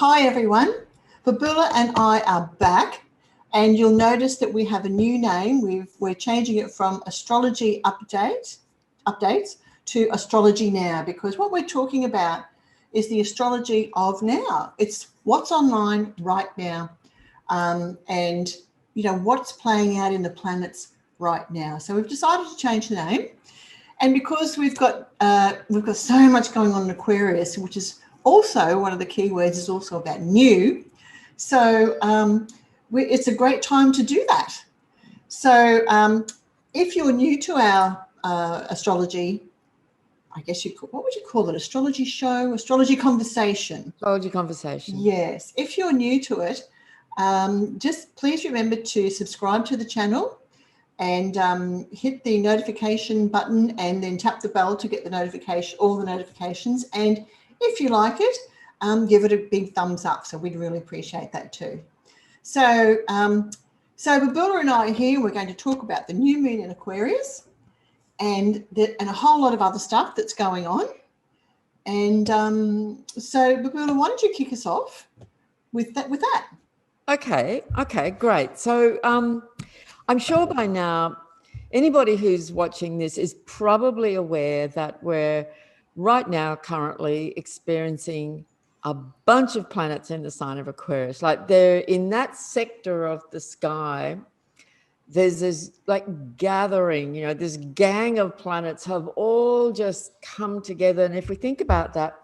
hi everyone. Babula and I are back, and you'll notice that we have a new name. We're changing it from Astrology Updates to Astrology Now, because what we're talking about is the astrology of now. It's what's online right now, and you know what's playing out in the planets right now. So we've decided to change the name, and because we've got so much going on in Aquarius, which is also one of the key words is also about new. So it's a great time to do that. So if you're new to our astrology, I guess what would you call it? Astrology show, astrology conversation. Astrology conversation. Yes. If you're new to it, just please remember to subscribe to the channel and hit the notification button and then tap the bell to get all the notifications. And if you like it, give it a big thumbs up. So we'd really appreciate that too. So, Babula and I are here. We're going to talk about the new moon in Aquarius and a whole lot of other stuff that's going on. And so, Babula, why don't you kick us off with that? Okay, great. So I'm sure by now anybody who's watching this is probably aware that we're right now currently experiencing a bunch of planets in the sign of Aquarius. Like they're in that sector of the sky, there's this like gathering, you know, this gang of planets have all just come together. And if we think about that,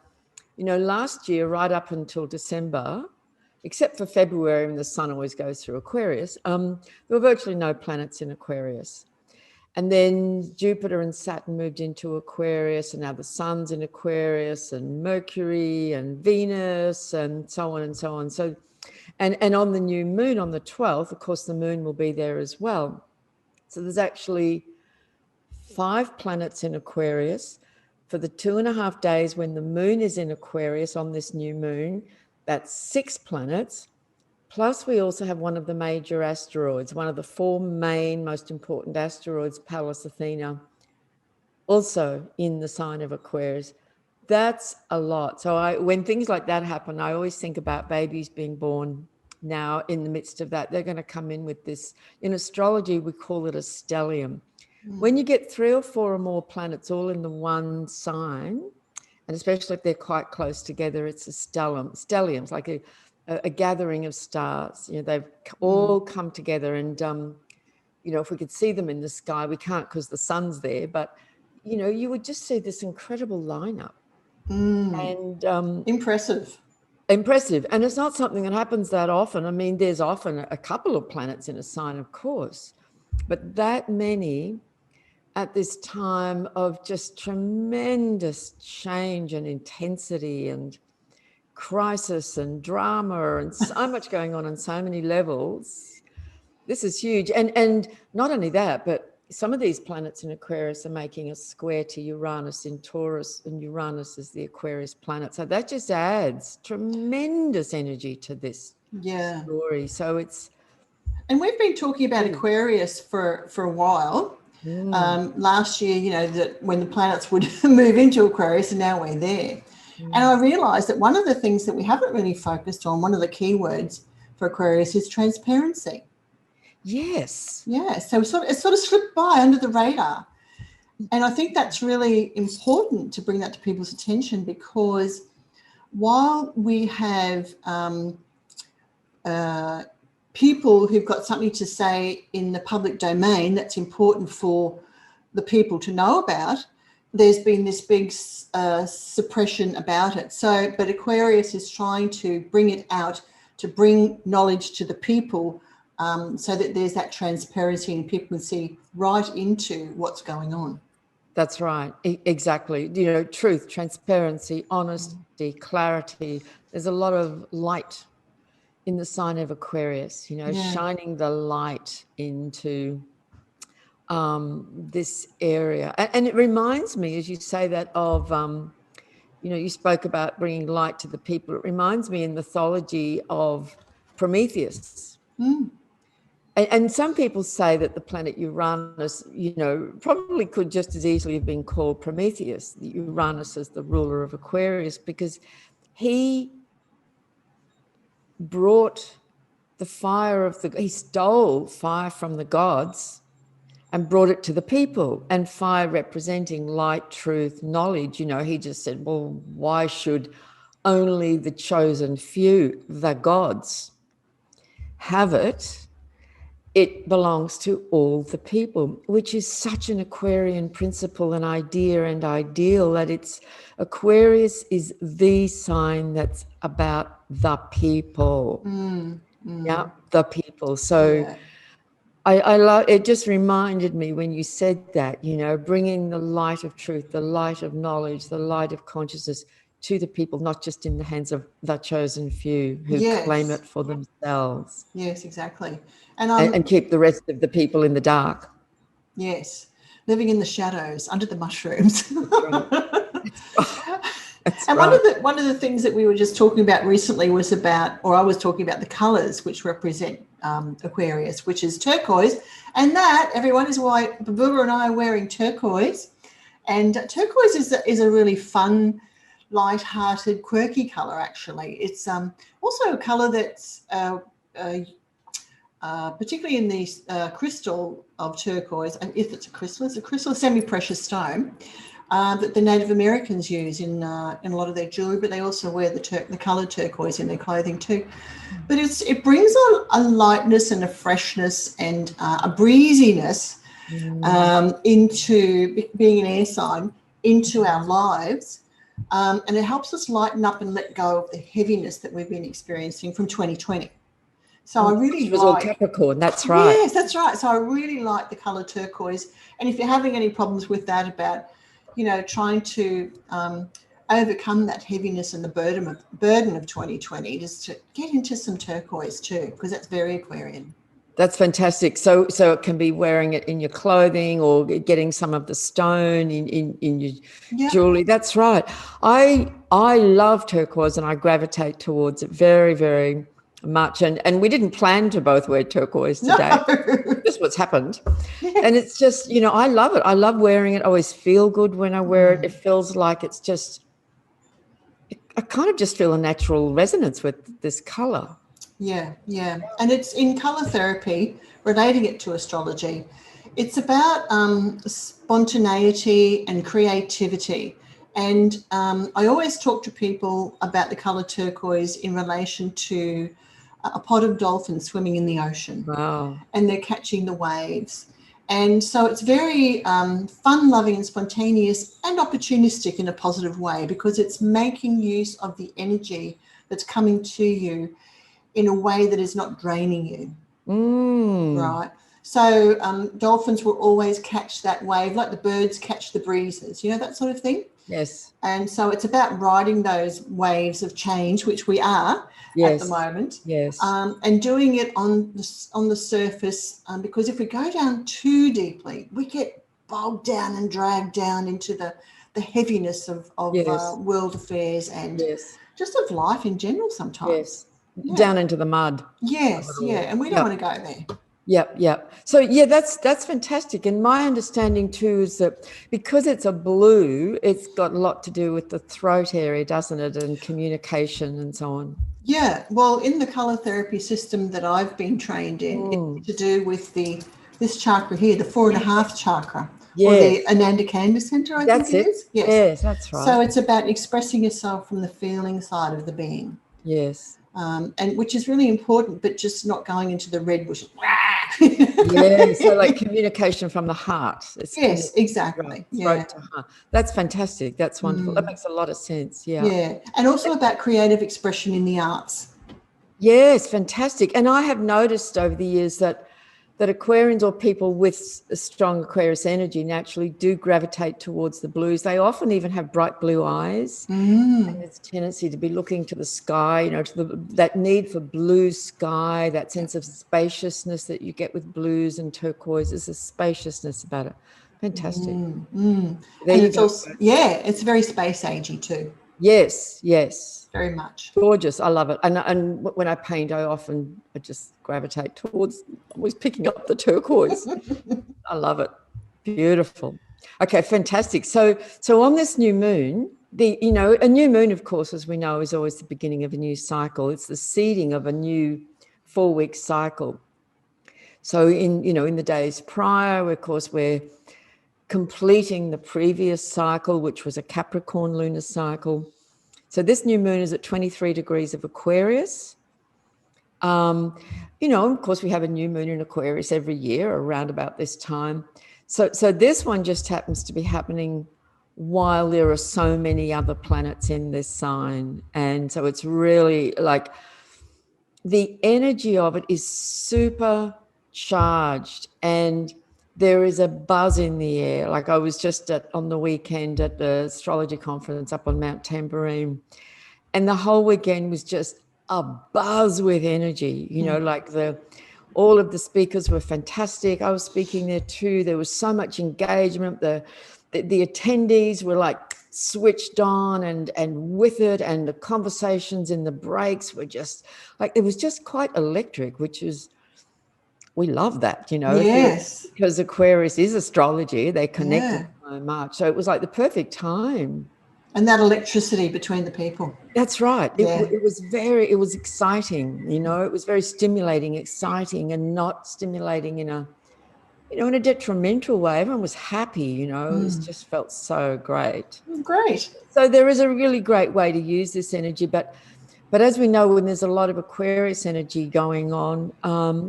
you know, last year, right up until December, except for February when the sun always goes through Aquarius, there were virtually no planets in Aquarius. And then Jupiter and Saturn moved into Aquarius, and now the sun's in Aquarius, and Mercury and Venus and so on and so on. So, and on the new moon on the 12th, of course, the moon will be there as well. So there's actually 5 planets in Aquarius. For the 2.5 days when the moon is in Aquarius on this new moon, that's 6 planets. Plus, we also have one of the major asteroids, one of the 4 main, most important asteroids, Pallas Athena, also in the sign of Aquarius. That's a lot. So when things like that happen, I always think about babies being born now in the midst of that. They're going to come in with this. In astrology, we call it a stellium. When you get 3 or 4 or more planets all in the one sign, and especially if they're quite close together, it's a stellium. Stellium's like a gathering of stars. You know, they've all come together, and you know, if we could see them in the sky, we can't because the sun's there. But you know, you would just see this incredible lineup, and impressive. And it's not something that happens that often. I mean, there's often a couple of planets in a sign, of course, but that many at this time of just tremendous change and intensity and crisis and drama and so much going on so many levels. This is huge. And not only that, but some of these planets in Aquarius are making a square to Uranus in Taurus, and Uranus is the Aquarius planet. So that just adds tremendous energy to this story. So it's... And we've been talking about Aquarius for a while. Last year, you know, that when the planets would move into Aquarius, and now we're there. And I realised that one of the things that we haven't really focused on, one of the key words for Aquarius is transparency. Yes. Yeah. So it sort of slipped by under the radar. And I think that's really important to bring that to people's attention, because while we have people who've got something to say in the public domain that's important for the people to know about, there's been this big suppression about it. So, but Aquarius is trying to bring it out, to bring knowledge to the people, so that there's that transparency and people can see right into what's going on. That's right. Exactly. You know, truth, transparency, honesty, clarity. There's a lot of light in the sign of Aquarius, you know, shining the light into this area. And it reminds me, as you say that, of, you know, you spoke about bringing light to the people. It reminds me in mythology of Prometheus. And some people say that the planet Uranus, you know, probably could just as easily have been called Prometheus. Uranus is the ruler of Aquarius, because he brought the fire of he stole fire from the gods and brought it to the people, and fire representing light, truth, knowledge. You know, he just said, well, why should only the chosen few, the gods, have it? It belongs to all the people, which is such an Aquarian principle and idea and ideal, that it's Aquarius is the sign that's about the people. Yeah, the people. So Yeah. I love it. Just reminded me when you said that, you know, bringing the light of truth, the light of knowledge, the light of consciousness to the people, not just in the hands of the chosen few who claim it for themselves. Yes, exactly. And keep the rest of the people in the dark. Yes, living in the shadows under the mushrooms. That's And right. one of the things that we were just talking about recently was about, or I was talking about the colours which represent Aquarius, which is turquoise, and that, everyone, is why Babula and I are wearing turquoise. And turquoise is a really fun, light-hearted, quirky colour. Actually, it's also a colour that's particularly in the crystal of turquoise, and if it's a crystal, semi-precious stone that the Native Americans use in a lot of their jewelry, but they also wear the coloured turquoise in their clothing too. But it brings on a lightness and a freshness and a breeziness into being an air sign into our lives. And it helps us lighten up and let go of the heaviness that we've been experiencing from 2020. So I really Which was all Capricorn, that's right. Yes, that's right. So I really like the colour turquoise. And if you're having any problems with that, about, you know, trying to overcome that heaviness and the burden of 2020, just to get into some turquoise too, because that's very Aquarian. That's fantastic. So it can be wearing it in your clothing or getting some of the stone in your jewelry. That's right. I love turquoise and I gravitate towards it very, very much. And we didn't plan to both wear turquoise today. No. Just what's happened. Yes. And it's just, you know, I love it. I love wearing it. I always feel good when I wear it. It feels like it's just, I kind of just feel a natural resonance with this colour. Yeah. And it's in colour therapy, relating it to astrology. It's about spontaneity and creativity. And I always talk to people about the colour turquoise in relation to a pod of dolphins swimming in the ocean. Wow. And they're catching the waves. And so it's very fun-loving and spontaneous and opportunistic in a positive way, because it's making use of the energy that's coming to you in a way that is not draining you. Right? So dolphins will always catch that wave, like the birds catch the breezes, you know, that sort of thing. Yes. And so it's about riding those waves of change, which we are at the moment. Yes. And doing it on the surface, because if we go down too deeply, we get bogged down and dragged down into the heaviness of world affairs and just of life in general sometimes. Yes. Yeah. Down into the mud. Yes, and we don't want to go there. Yep. So that's fantastic. And my understanding too is that because it's a blue, it's got a lot to do with the throat area, doesn't it? And communication and so on. Yeah. Well, in the colour therapy system that I've been trained in, it's to do with this chakra here, the 4.5 chakra. Or the Ananda Kanda Center, I think it is. Yes, that's right. So it's about expressing yourself from the feeling side of the being. Yes. And which is really important, but just not going into the red bush. So like communication from the heart. Yes, exactly. Throat to heart. That's fantastic. That's wonderful. That makes a lot of sense. Yeah. And also about creative expression in the arts. Yes, fantastic. And I have noticed over the years that Aquarians or people with a strong Aquarius energy naturally do gravitate towards the blues. They often even have bright blue eyes. And it's a tendency to be looking to the sky, you know, to that need for blue sky, that sense of spaciousness that you get with blues and turquoise. There's a spaciousness about it. Fantastic. And it's also, it's very space agey too. Yes. Very much. Gorgeous. I love it. And when I paint, I just gravitate towards always picking up the turquoise. I love it. Beautiful. Okay, fantastic. So on this new moon, a new moon, of course, as we know, is always the beginning of a new cycle. It's the seeding of a new 4-week cycle. So in the days prior, of course, we're completing the previous cycle, which was a Capricorn lunar cycle. So this new moon is at 23 degrees of Aquarius. Of course, we have a new moon in Aquarius every year around about this time. So this one just happens to be happening while there are so many other planets in this sign. And so it's really like the energy of it is super charged, and there is a buzz in the air. Like I was just on the weekend at the astrology conference up on Mount Tambourine, and the whole weekend was just a buzz with energy, like all of the speakers were fantastic. I was speaking there too. There was so much engagement. The attendees were like switched on and with it, and the conversations in the breaks were just like, it was just quite electric, which is, we love that, Yes. because Aquarius is astrology. They connected Yeah. so much. So it was like the perfect time. And that electricity between the people. That's right. Yeah. It was exciting, it was very stimulating, exciting, and not stimulating in a detrimental way. Everyone was happy, it just felt so great. Great. So there is a really great way to use this energy, but as we know, when there's a lot of Aquarius energy going on,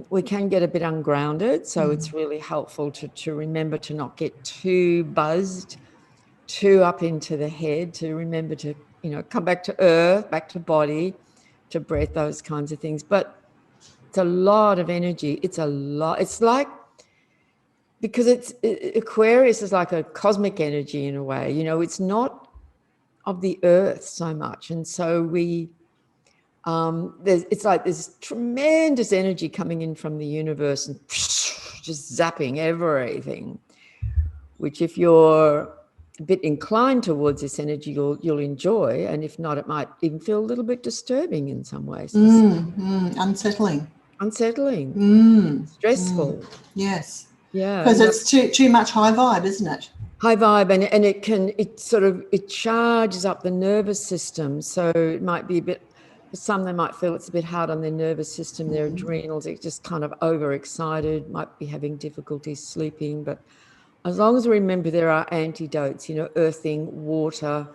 we can get a bit ungrounded. So it's really helpful to remember to not get too buzzed, too up into the head, to remember to, come back to earth, back to body, to breath, those kinds of things. But it's a lot of energy. It's a lot. It's like, because Aquarius is like a cosmic energy in a way, it's not of the earth so much. And so it's like there's tremendous energy coming in from the universe and just zapping everything, which if you're a bit inclined towards this energy, you'll enjoy. And if not, it might even feel a little bit disturbing in some ways. Unsettling. Stressful. Yes. Yeah. Because it's too much high vibe, isn't it? High vibe, and it charges up the nervous system. So it might be a bit, for some, they might feel it's a bit hard on their nervous system, their adrenals, it's just kind of overexcited, might be having difficulty sleeping. But as long as we remember there are antidotes, earthing, water,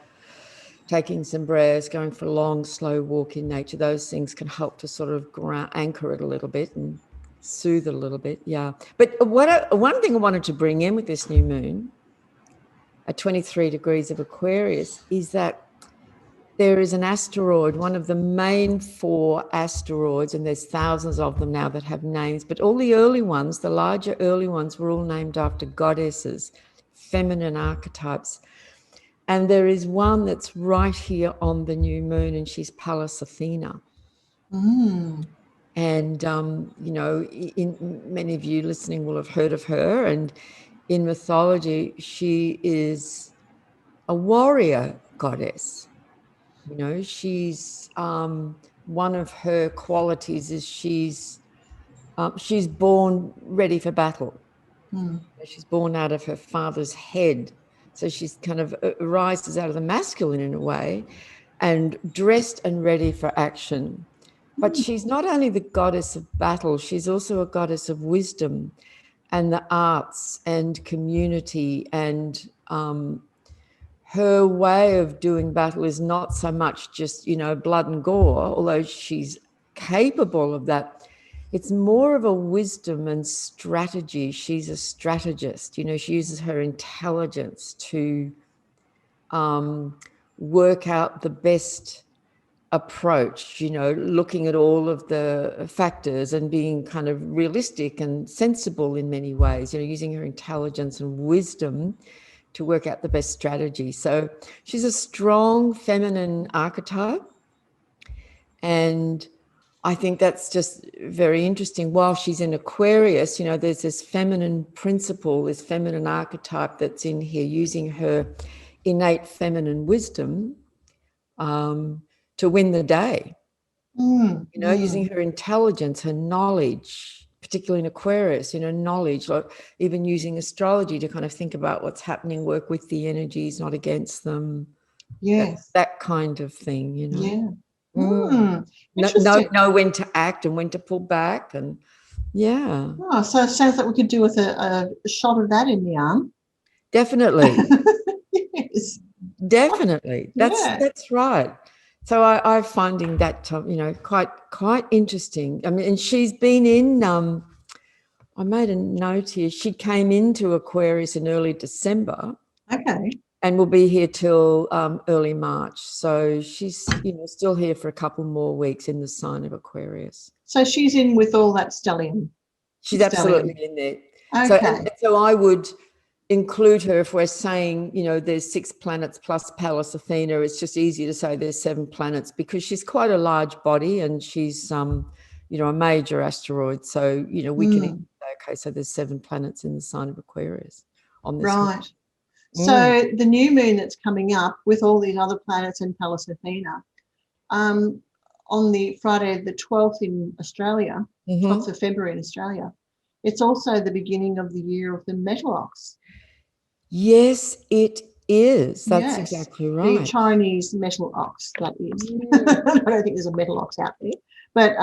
taking some breaths, going for a long, slow walk in nature, those things can help to sort of anchor it a little bit and soothe it a little bit. Yeah. But one thing I wanted to bring in with this new moon at 23 degrees of Aquarius is that there is an asteroid, one of the main 4 asteroids, and there's thousands of them now that have names, but all the early ones, the larger early ones, were all named after goddesses, feminine archetypes. And there is one that's right here on the new moon, and she's Pallas Athena. And, many of you listening will have heard of her. And in mythology, she is a warrior goddess. She's one of her qualities is she's born ready for battle. She's born out of her father's head. So she's kind of arises out of the masculine in a way, and dressed and ready for action. But she's not only the goddess of battle, she's also a goddess of wisdom and the arts and community. And her way of doing battle is not so much just, blood and gore, although she's capable of that. It's more of a wisdom and strategy. She's a strategist. She uses her intelligence to work out the best approach, looking at all of the factors and being kind of realistic and sensible in many ways, using her intelligence and wisdom to work out the best strategy. So she's a strong feminine archetype. And I think that's just very interesting. While she's in Aquarius, there's this feminine principle, this feminine archetype that's in here, using her innate feminine wisdom to win the day. Using her intelligence, her knowledge, particularly in Aquarius, knowledge, like even using astrology to kind of think about what's happening, work with the energies, not against them. Yes. That kind of thing, you know. Yeah. Know, Interesting. know when to act and when to pull back, and yeah. Oh, so it sounds like we could do with a shot of that in the arm. Definitely. Yes. Definitely. Yeah. That's right. So I'm finding that, you know, quite interesting. I mean, and she's been in, I made a note here. She came into Aquarius in early December. Okay. And will be here till early March. So she's, you know, still here for a couple more weeks in the sign of Aquarius. So she's in with all that stellium. She's absolutely in there. Okay. So I would include her if we're saying, you know, there's 6 planets plus Pallas Athena. It's just easier to say there's 7 planets because she's quite a large body and she's, you know, a major asteroid. So, you know, we can even say, okay, so there's 7 planets in the sign of Aquarius on this. Right. So the new moon that's coming up with all these other planets and Pallas Athena, on the Friday the 12th in Australia, 12th of February in Australia, it's also the beginning of the year of the metal ox. Yes, it is. That's exactly right. The Chinese metal ox, that is. I don't think there's a metal ox out there. But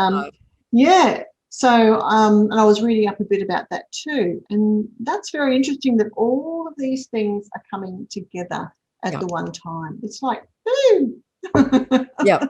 yeah. So, and I was reading up a bit about that too. And that's very interesting that all of these things are coming together at the one time. It's like, boom. Yeah.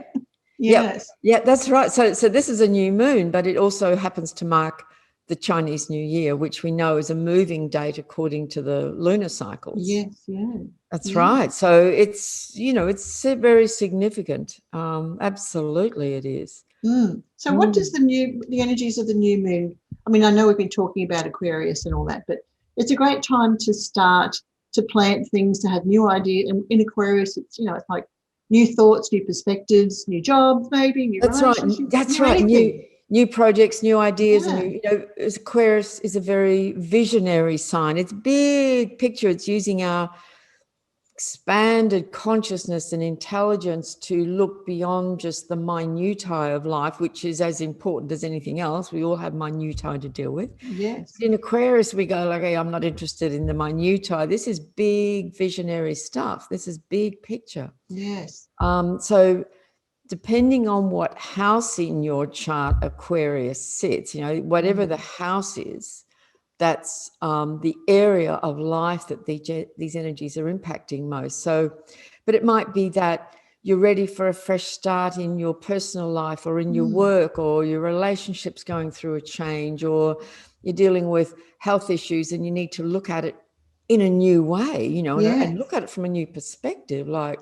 Yes. Yeah, that's right. So this is a new moon, but it also happens to mark the Chinese New Year, which we know is a moving date according to the lunar cycles. Yes, yeah. That's right. So it's, you know, it's very significant. Absolutely it is. So what does the energies of the new moon, I mean, I know we've been talking about Aquarius and all that, but it's a great time to start to plant things, to have new ideas. And in Aquarius, it's, you know, it's like new thoughts, new perspectives, new jobs, maybe, new relationships. That's right. New projects, new ideas, and new, you know, Aquarius is a very visionary sign. It's big picture. It's using our expanded consciousness and intelligence to look beyond just the minutiae of life, which is as important as anything else. We all have minutiae to deal with. Yes. In Aquarius, we go like, hey, I'm not interested in the minutiae. This is big visionary stuff. This is big picture. Yes. So depending on what house in your chart Aquarius sits, you know, whatever the house is, that's the area of life that these energies are impacting most. So, but it might be that you're ready for a fresh start in your personal life or in your work, or your relationship's going through a change, or you're dealing with health issues and you need to look at it in a new way, you know, and look at it from a new perspective, like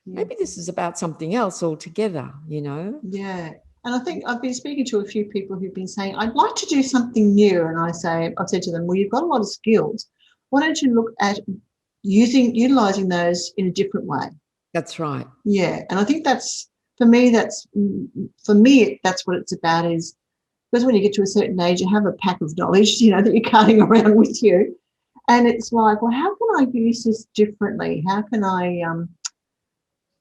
maybe this is about something else altogether, you know? Yeah. And I think I've been speaking to a few people who've been saying, I'd like to do something new. And I've said to them, well, you've got a lot of skills. Why don't you look at utilizing those in a different way? That's right. Yeah. And I think that's what it's about, is because when you get to a certain age, you have a pack of knowledge, you know, that you're carrying around with you. And it's like, well, how can I use this differently? How can I,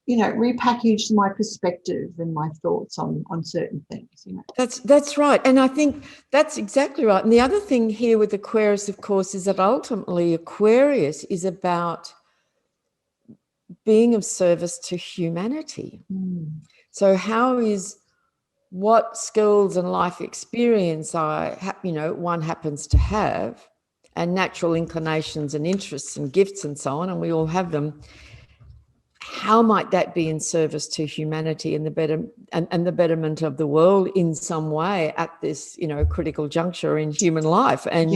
you know, repackage my perspective and my thoughts on certain things, you know. That's right. And I think that's exactly right. And the other thing here with Aquarius, of course, is that ultimately Aquarius is about being of service to humanity. So what skills and life experience one happens to have, and natural inclinations and interests and gifts and so on, and we all have them. How might that be in service to humanity and the betterment of the world in some way at this, you know, critical juncture in human life? And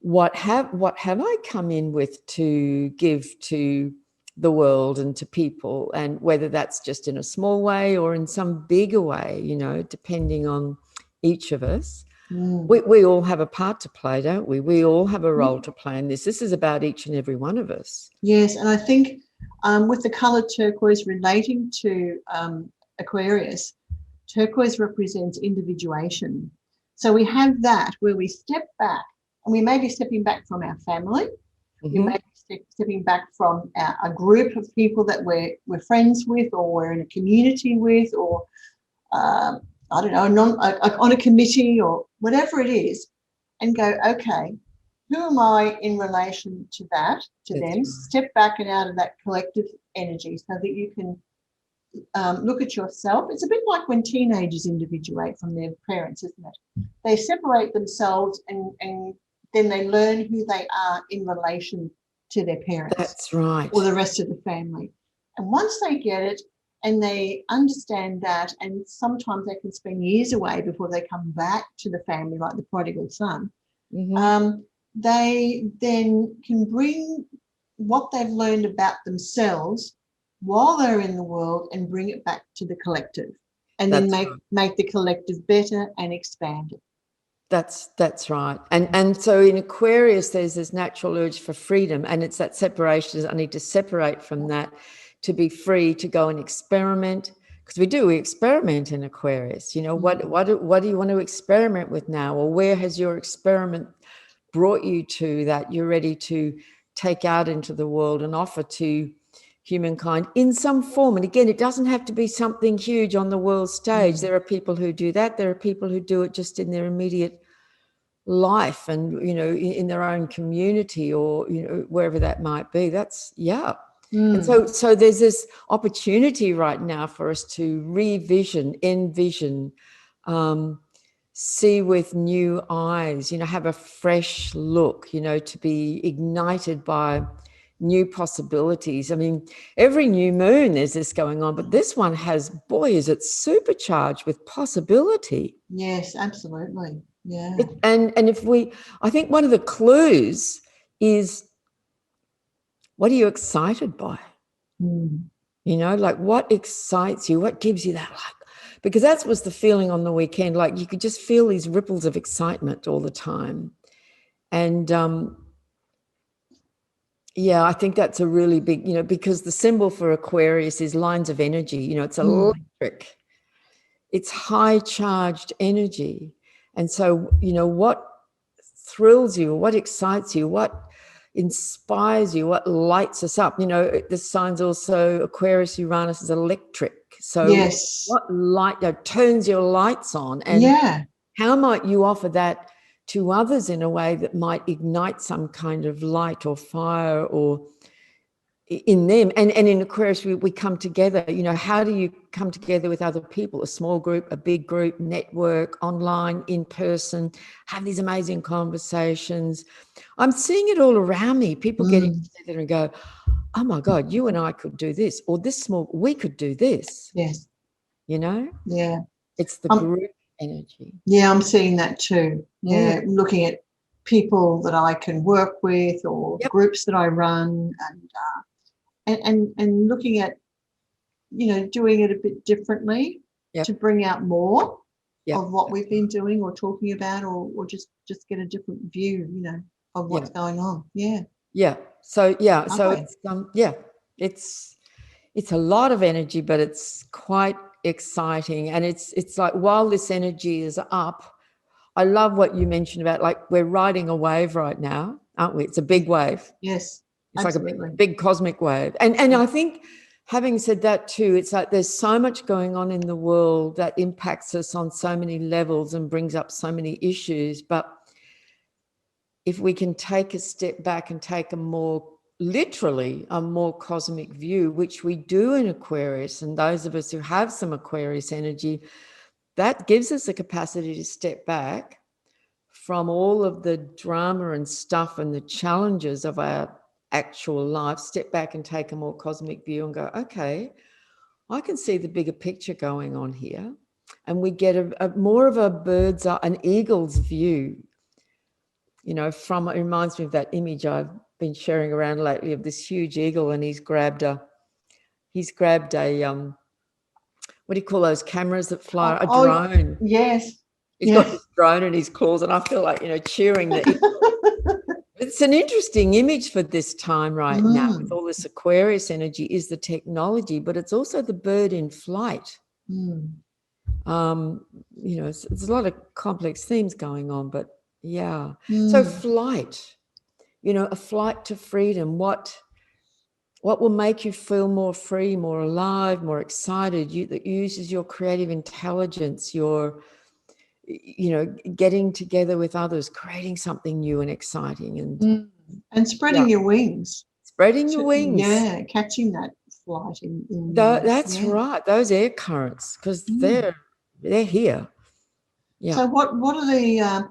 what have I come in with to give to the world and to people, and whether that's just in a small way or in some bigger way, you know, depending on each of us. We all have a part to play, don't we? We all have a role to play in this. This is about each and every one of us. Yes, and I think with the colour turquoise relating to Aquarius, turquoise represents individuation. So we have that where we step back, and we may be stepping back from our family. We may be stepping back from a group of people that we're friends with, or we're in a community with, or I don't know, on a committee or whatever it is, and go, okay, who am I in relation to that, to them? Step back and out of that collective energy so that you can look at yourself. It's a bit like when teenagers individuate from their parents, isn't it? They separate themselves and then they learn who they are in relation to their parents. That's right. Or the rest of the family. And once they get it and they understand that, and sometimes they can spend years away before they come back to the family, like the prodigal son, they then can bring what they've learned about themselves while they're in the world and bring it back to the collective, and then make the collective better and expand it. That's right. And so in Aquarius, there's this natural urge for freedom, and it's that separation. I need to separate from that to be free to go and experiment, because we experiment in Aquarius. You know, what do you want to experiment with now, or where has your experiment brought you to that you're ready to take out into the world and offer to humankind in some form? And again, it doesn't have to be something huge on the world stage. There are people who do that. There are people who do it just in their immediate life and, you know, in their own community, or, you know, wherever that might be. That's, yeah. And so there's this opportunity right now for us to envision, see with new eyes, you know, have a fresh look, you know, to be ignited by new possibilities. I mean, every new moon there's this going on, but this one has, boy, is it supercharged with possibility. Yes, absolutely. Yeah. And I think one of the clues is, what are you excited by? You know, like, what excites you? What gives you that, like, because that was the feeling on the weekend. Like, you could just feel these ripples of excitement all the time. And yeah, I think that's a really big, you know, because the symbol for Aquarius is lines of energy. You know, it's electric, it's high charged energy. And so, you know, what thrills you, what excites you, what inspires you, what lights us up? You know, the sign's also Aquarius, Uranus is electric. So yes, what light turns your lights on, and how might you offer that to others in a way that might ignite some kind of light or fire or in them? And in Aquarius, we come together. You know, how do you come together with other people? A small group, a big group, network, online, in person, have these amazing conversations. I'm seeing it all around me, people getting together and go, oh my God, you and I could do this, or we could do this. Yes. You know? Yeah. It's the group energy. Yeah, I'm seeing that too. Yeah. Looking at people that I can work with, or groups that I run, and looking at, you know, doing it a bit differently to bring out more of what we've been doing or talking about, or just get a different view, you know, of what's going on. So it's a lot of energy, but it's quite exciting. And it's like, while this energy is up, I love what you mentioned about, like, we're riding a wave right now, aren't we? It's a big wave. Yes. It's absolutely. like a big cosmic wave. And I think, having said that too, it's like there's so much going on in the world that impacts us on so many levels and brings up so many issues. But if we can take a step back and take a more cosmic view, which we do in Aquarius, and those of us who have some Aquarius energy, that gives us the capacity to step back from all of the drama and stuff and the challenges of our actual life, step back and take a more cosmic view and go, okay, I can see the bigger picture going on here. And we get a more of an eagle's view, you know, it reminds me of that image I've been sharing around lately of this huge eagle, and he's grabbed a what do you call those cameras that fly? A drone. Yes. He's got this drone in his claws, and I feel like, you know, cheering the eagle. It's an interesting image for this time right now, with all this Aquarius energy, is the technology, but it's also the bird in flight. You know, there's a lot of complex themes going on, but so flight, you know, a flight to freedom. What will make you feel more free, more alive, more excited? That uses your creative intelligence, your, you know, getting together with others, creating something new and exciting, and spreading your wings. Spreading your wings. Yeah, catching that flight in That's yeah. right. Those air currents, because they're here. Yeah. So what are the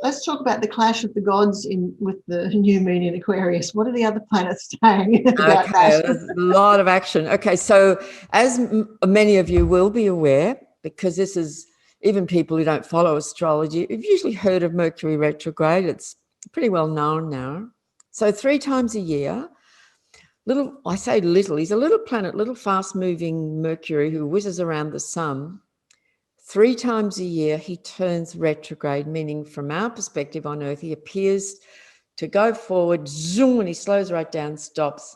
let's talk about the clash of the gods with the new moon in Aquarius. What are the other planets saying about that? There's a lot of action. Okay, so as many of you will be aware, because this is, even people who don't follow astrology, you've usually heard of Mercury retrograde. It's pretty well known now. So 3 times a year, I say little, he's a little planet, little fast-moving Mercury who whizzes around the sun. 3 times a year, he turns retrograde, meaning from our perspective on Earth, he appears to go forward, zoom, and he slows right down, stops,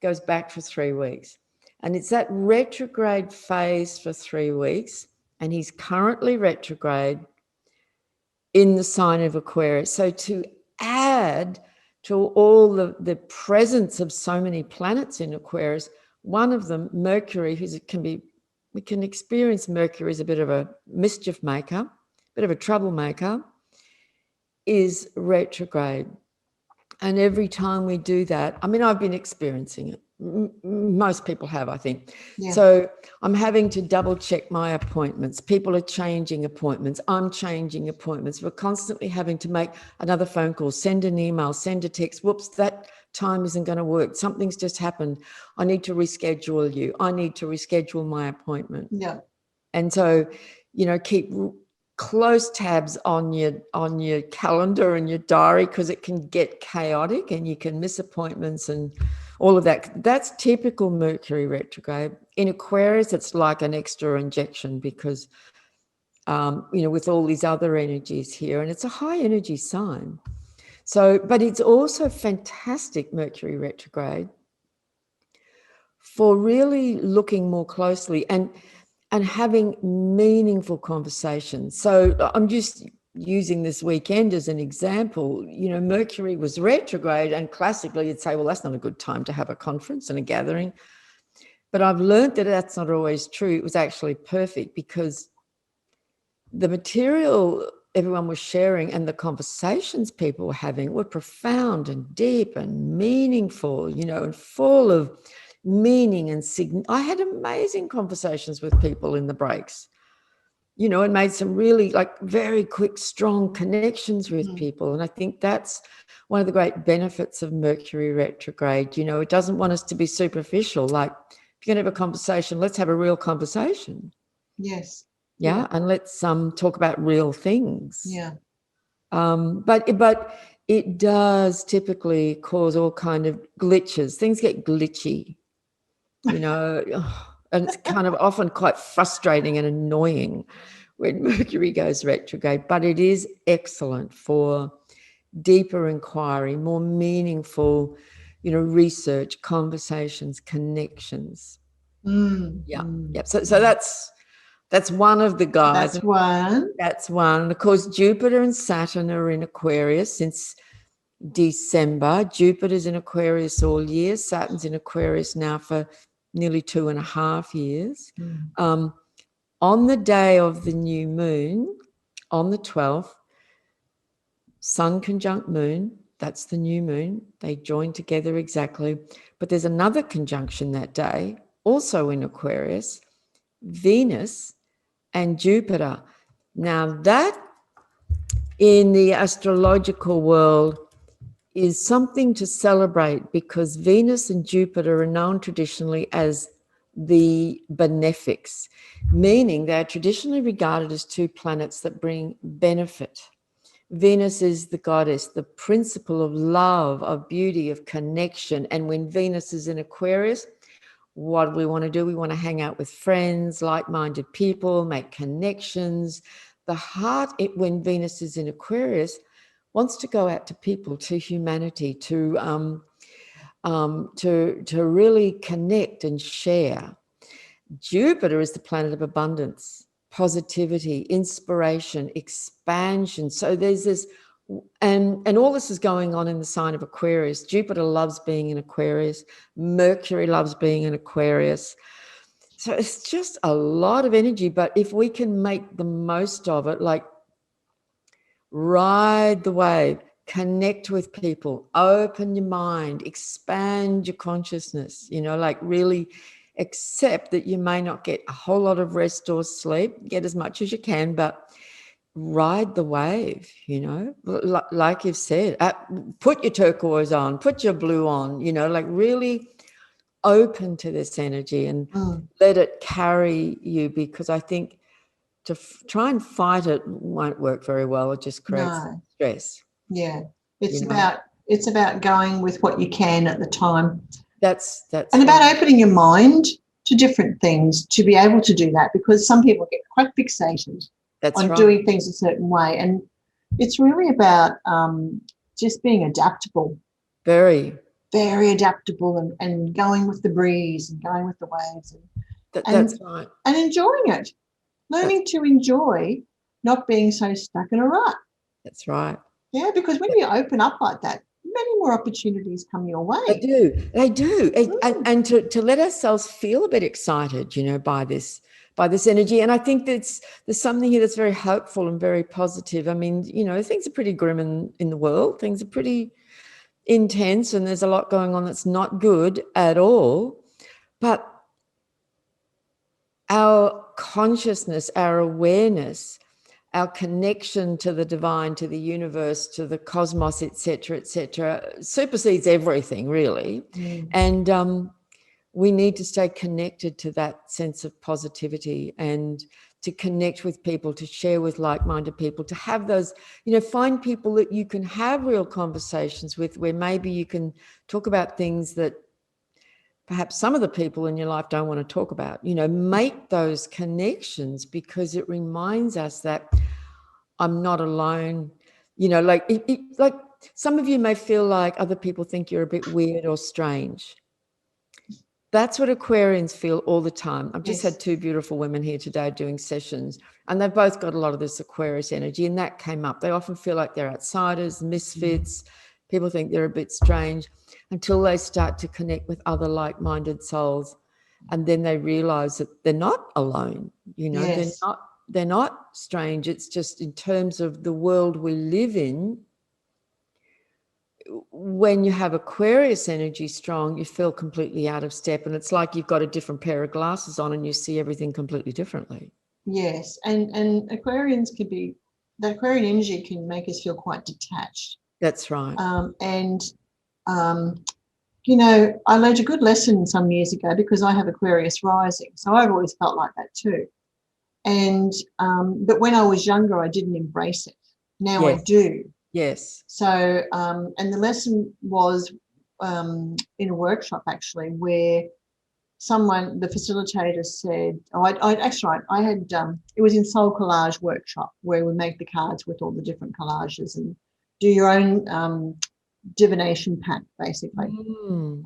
goes back for 3 weeks. And it's that retrograde phase for 3 weeks, and he's currently retrograde in the sign of Aquarius. So to add to all the presence of so many planets in Aquarius, one of them, Mercury, we can experience Mercury as a bit of a mischief maker, a bit of a troublemaker, is retrograde. And every time we do that, I mean, I've been experiencing it. Most people have, I think. Yeah. So I'm having to double check my appointments. People are changing appointments. I'm changing appointments. We're constantly having to make another phone call, send an email, send a text. Whoops, that time isn't going to work. Something's just happened. I need to reschedule you. I need to reschedule my appointment. Yeah. And so, keep close tabs on your calendar and your diary, because it can get chaotic and you can miss appointments and all of that. That's typical Mercury retrograde. In Aquarius, it's like an extra injection because, with all these other energies here, and it's a high energy sign. So, but it's also fantastic, Mercury retrograde, for really looking more closely and having meaningful conversations. So I'm just using this weekend as an example. Mercury was retrograde, and classically you'd say, well, that's not a good time to have a conference and a gathering. But I've learned that that's not always true. It was actually perfect, because the material everyone was sharing and the conversations people were having were profound and deep and meaningful, and full of meaning and I had amazing conversations with people in the breaks, and made some really very quick, strong connections with people. And I think that's one of the great benefits of Mercury retrograde. It doesn't want us to be superficial. Like, if you're going to have a conversation, let's have a real conversation. Yes. Yeah. And let's talk about real things. Yeah. But it does typically cause all kind of glitches. Things get glitchy. And it's kind of often quite frustrating and annoying when Mercury goes retrograde, but it is excellent for deeper inquiry, more meaningful, research, conversations, connections. Yeah. So that's one of the guys. That's one. Of course, Jupiter and Saturn are in Aquarius since December. Jupiter's in Aquarius all year. Saturn's in Aquarius now for nearly 2.5 years. On the day of the new moon, on the 12th, Sun conjunct Moon, that's the new moon. They join together exactly. But there's another conjunction that day, also in Aquarius, Venus and Jupiter. Now that, in the astrological world, is something to celebrate, because Venus and Jupiter are known traditionally as the benefics, meaning they're traditionally regarded as 2 planets that bring benefit. Venus is the goddess, the principle of love, of beauty, of connection. And when Venus is in Aquarius, what do we want to do? We want to hang out with friends, like-minded people, make connections. The heart, when Venus is in Aquarius, wants to go out to people, to humanity, to really connect and share. Jupiter is the planet of abundance, positivity, inspiration, expansion. So there's this, and all this is going on in the sign of Aquarius. Jupiter loves being in Aquarius. Mercury loves being in Aquarius. So it's just a lot of energy. But if we can make the most of it, ride the wave, connect with people, open your mind, expand your consciousness, like really accept that you may not get a whole lot of rest or sleep, get as much as you can, but ride the wave, like you've said, put your turquoise on, put your blue on, like really open to this energy and let it carry you, because I think to try and fight it won't work very well. It just creates stress. Yeah. It's about going with what you can at the time. That's and about opening your mind to different things to be able to do that, because some people get quite fixated on doing things a certain way, and it's really about just being adaptable. Very adaptable and going with the breeze and going with the waves that's right, and enjoying it, learning to enjoy not being so stuck in a rut. That's right. Yeah, because when you open up like that, many more opportunities come your way. They do. And to let ourselves feel a bit excited, by this energy. And I think there's something here that's very hopeful and very positive. I mean, things are pretty grim in the world. Things are pretty intense, and there's a lot going on that's not good at all. But our consciousness, our awareness, our connection to the divine, to the universe, to the cosmos, etc., supersedes everything, really. And we need to stay connected to that sense of positivity and to connect with people, to share with like-minded people, to have those, find people that you can have real conversations with, where maybe you can talk about things that perhaps some of the people in your life don't want to talk about. Make those connections, because it reminds us that I'm not alone. Like some of you may feel like other people think you're a bit weird or strange. That's what Aquarians feel all the time. I've just had two beautiful women here today doing sessions, and they've both got a lot of this Aquarius energy, and that came up. They often feel like they're outsiders, misfits. People think they're a bit strange until they start to connect with other like-minded souls, and then they realize that they're not alone. They're not strange. It's just in terms of the world we live in, when you have Aquarius energy strong, you feel completely out of step, and it's like you've got a different pair of glasses on and you see everything completely differently. Yes, and Aquarians the Aquarian energy can make us feel quite detached. That's right. I learned a good lesson some years ago, because I have Aquarius rising, so I've always felt like that too. And but when I was younger, I didn't embrace it. Now I do. Yes. So, and the lesson was in a workshop, actually, where the facilitator said, I had, it was in Soul Collage workshop, where we make the cards with all the different collages and do your own divination pack, basically.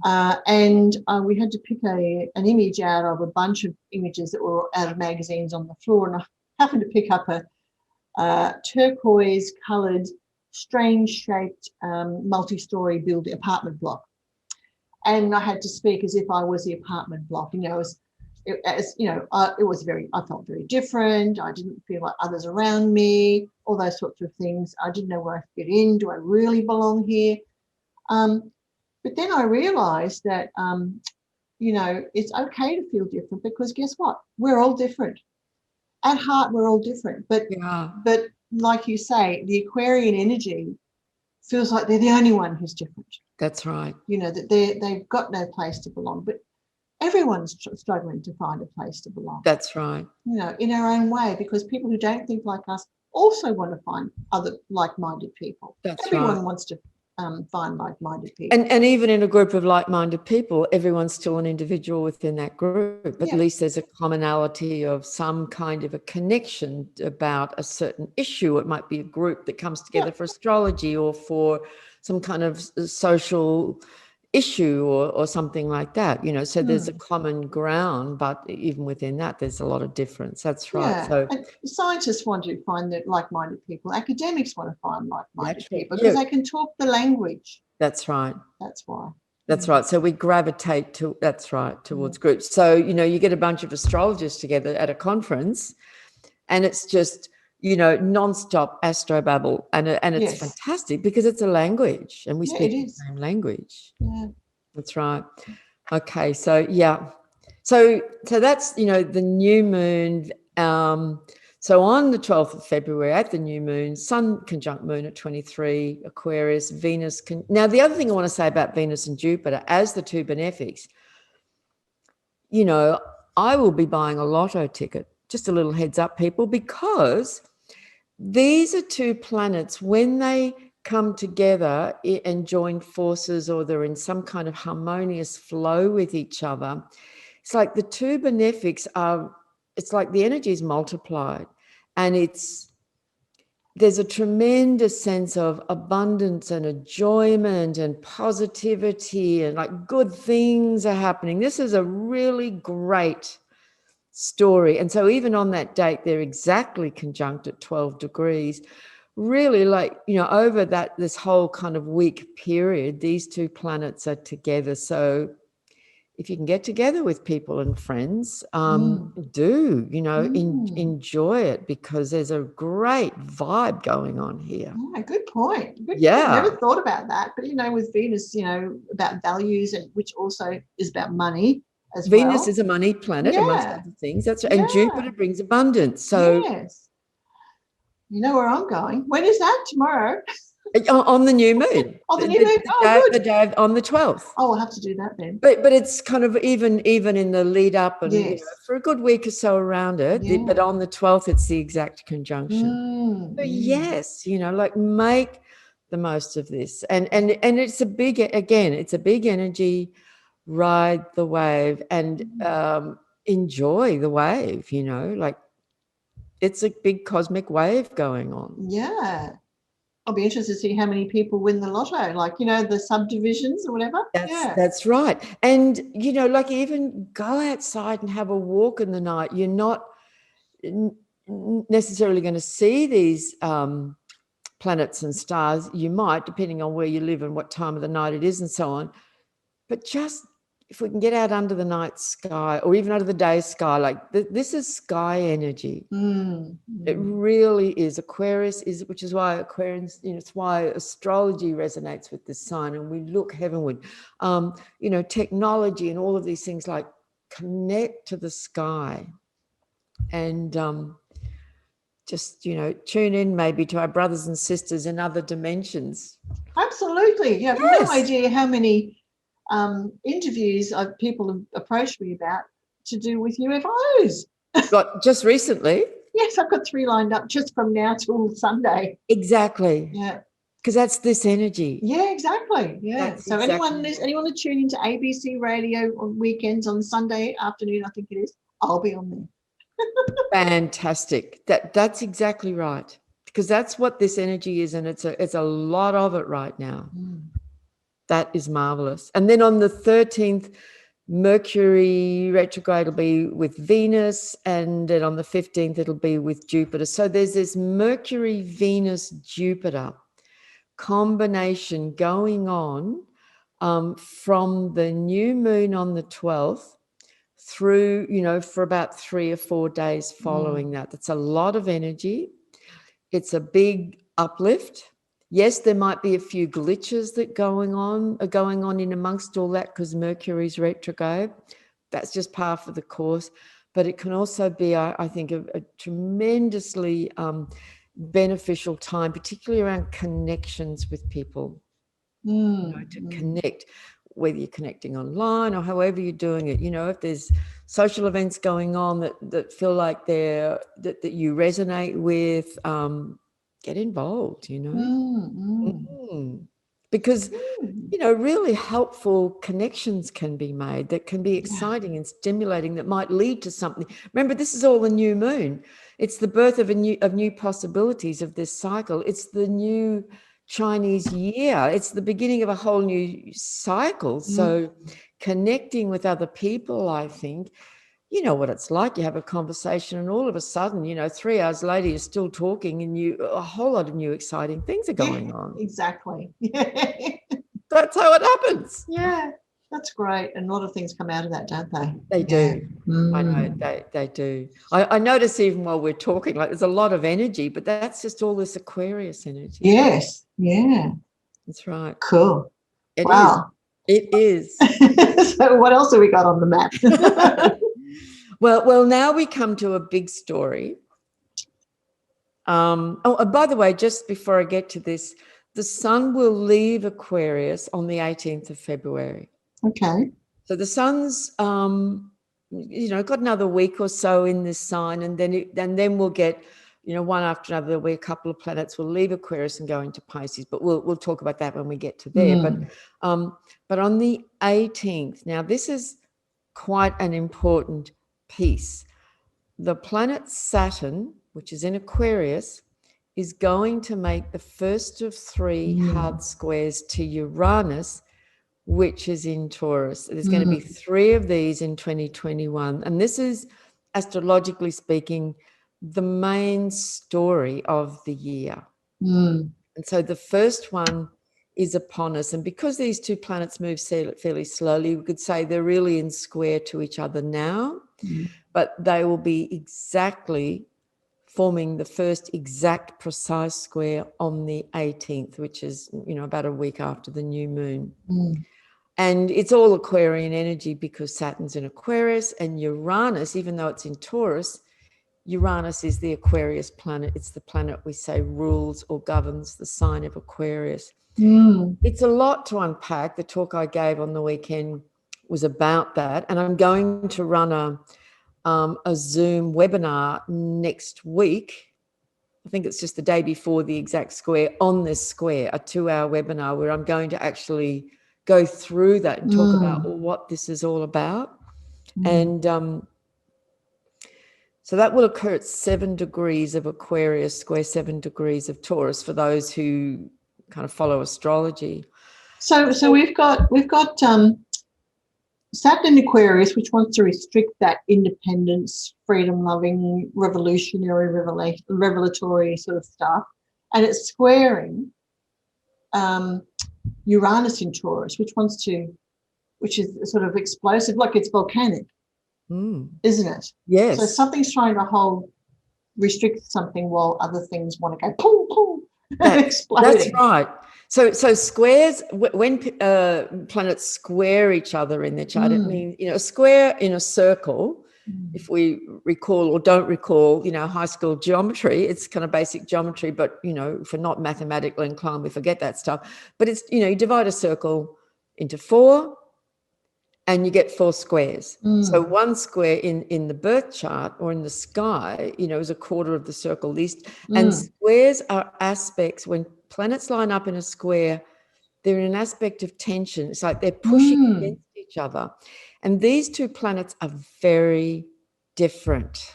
And we had to pick an image out of a bunch of images that were out of magazines on the floor, and I happened to pick up a turquoise coloured, strange shaped multi-story building apartment block, and I had to speak as if I was the apartment block. I felt very different. I didn't feel like others around me, all those sorts of things. I didn't know where I fit in. Do I really belong here? But then I realized that it's okay to feel different, because guess what, we're all different at heart. We're all different, but like you say, the Aquarian energy feels like they're the only one who's different. That's right. That they've got no place to belong, but everyone's struggling to find a place to belong. That's right. In our own way, because people who don't think like us also want to find other like-minded people. Everyone wants to find like-minded people. And even in a group of like-minded people, everyone's still an individual within that group. At least there's a commonality of some kind of a connection about a certain issue. It might be a group that comes together for astrology or for some kind of social issue or something like that, so there's a common ground, but even within that there's a lot of difference. That's right. So and scientists want to find that like-minded people, academics want to find like-minded people, because they can talk the language. That's right. That's why. That's right. So we gravitate towards groups. So you get a bunch of astrologers together at a conference, and it's just non-stop astrobabble, and it's Yes. fantastic because it's a language and we Yeah, speak it the is. same language. Yeah. That's right. Okay, so yeah, so that's the new moon. So on the 12th of February at the new moon, Sun conjunct Moon at 23 Aquarius, Venus. Now the other thing I want to say about Venus and Jupiter as the two benefics, I will be buying a lotto ticket. Just a little heads up, people, because these are two planets, when they come together and join forces, or they're in some kind of harmonious flow with each other, it's like the two benefics it's like the energy is multiplied, and there's a tremendous sense of abundance and enjoyment and positivity, and like good things are happening. This is a really great story. And so even on that date, they're exactly conjunct at 12 degrees. Really, over this whole kind of week period, these two planets are together. So if you can get together with people and friends, enjoy it, because there's a great vibe going on here. Yeah, good point. Yeah. Never thought about that. But, with Venus, about values, and which also is about money as well. Venus is a money planet, amongst other things. That's right. And Jupiter brings abundance. So yes. You know where I'm going. When is that? Tomorrow? On the new moon. On the new moon? Good. The day on the 12th. Oh, we'll have to do that then. But it's kind of even in the lead up, and for a good week or so around it. Yeah. But on the 12th, it's the exact conjunction. So yes, make the most of this. And it's a big energy. Ride the wave and enjoy the wave, it's a big cosmic wave going on. Yeah. I'll be interested to see how many people win the lotto, the subdivisions or whatever. That's right. And, even go outside and have a walk in the night. You're not necessarily going to see these planets and stars. You might, depending on where you live and what time of the night it is and so on. But just if we can get out under the night sky, or even under the day sky, this is sky energy. It really is. Aquarius is, which is why Aquarians, it's why astrology resonates with this sign, and we look heavenward. Technology and all of these things connect to the sky, and just tune in maybe to our brothers and sisters in other dimensions. Absolutely. You have no idea how many interviews people have approached me about to do with UFOs. Just recently? Yes, I've got 3 lined up just from now till Sunday. Exactly. Yeah. Because that's this energy. Yeah, exactly. Yeah. So anyone to tune into ABC radio on weekends, on Sunday afternoon, I think it is, I'll be on there. Fantastic. That's exactly right. Because that's what this energy is, and it's a lot of it right now. That is marvelous. And then on the 13th, Mercury retrograde will be with Venus, and then on the 15th, it'll be with Jupiter. So there's this Mercury, Venus, Jupiter combination going on from the new moon on the 12th through, for about 3 or 4 days following that. That's a lot of energy. It's a big uplift. Yes, there might be a few glitches that are going on in amongst all that, because Mercury's retrograde. That's just par for the course. But it can also be, I think, a tremendously beneficial time, particularly around connections with people. To connect, whether you're connecting online or however you're doing it. If there's social events going on that feel like that you resonate with, get involved, because really helpful connections can be made that can be exciting and stimulating, that might lead to something. Remember, this is all the new moon. It's the birth of new possibilities of this cycle. It's the new Chinese year. It's the beginning of a whole new cycle. So connecting with other people, I think, you know what it's like. You have a conversation and all of a sudden, 3 hours later, you're still talking, and a whole lot of new exciting things are going on. Exactly. That's how it happens. Yeah. That's great. And a lot of things come out of that, don't they? They do. I know Mm. they do. I notice even while we're talking, like there's a lot of energy, but that's just all this Aquarius energy. Yes. Yeah. That's right. Cool. It is. Wow. It is. So what else have we got on the map? Well, now we come to a big story. By the way, just before I get to this, the sun will leave Aquarius on the 18th of February. Okay. So the sun's, got another week or so in this sign, and then we'll get, one after another. There'll be a couple of planets will leave Aquarius and go into Pisces, but we'll talk about that when we get to there. But on the 18th, now this is quite an important piece. The planet Saturn, which is in Aquarius, is going to make the first of 3 hard squares to Uranus, which is in Taurus. There's going to be 3 of these in 2021. And this is, astrologically speaking, the main story of the year. And so the first one is upon us. And because these 2 planets move fairly slowly, we could say they're really in square to each other now, but they will be exactly forming the first exact precise square on the 18th, which is, about a week after the new moon. And it's all Aquarian energy because Saturn's in Aquarius, and Uranus, even though it's in Taurus, Uranus is the Aquarius planet. It's the planet we say rules or governs the sign of Aquarius. It's a lot to unpack. The talk I gave on the weekend was about that. And I'm going to run a Zoom webinar next week. I think it's just the day before the exact square on this square, a 2-hour webinar where I'm going to actually go through that and talk about what this is all about. And so that will occur at 7 degrees of Aquarius, square 7 degrees of Taurus, for those who kind of follow astrology. So we've got Saturn in Aquarius, which wants to restrict that independence, freedom-loving, revolutionary, revelatory sort of stuff, and it's squaring Uranus in Taurus, which is sort of explosive, like it's volcanic, isn't it? Yes. So something's trying to restrict something while other things want to go boom, boom, and explode. That's right. So squares, when planets square each other in their chart, it means, a square in a circle, if we recall or don't recall, high school geometry, it's kind of basic geometry, but, if we're not mathematically inclined, we forget that stuff. But it's, you divide a circle into 4 and you get 4 squares. So one square in the birth chart or in the sky, is a quarter of the circle least. And squares are aspects. When planets line up in a square, they're in an aspect of tension. It's like they're pushing against each other. And these 2 planets are very different.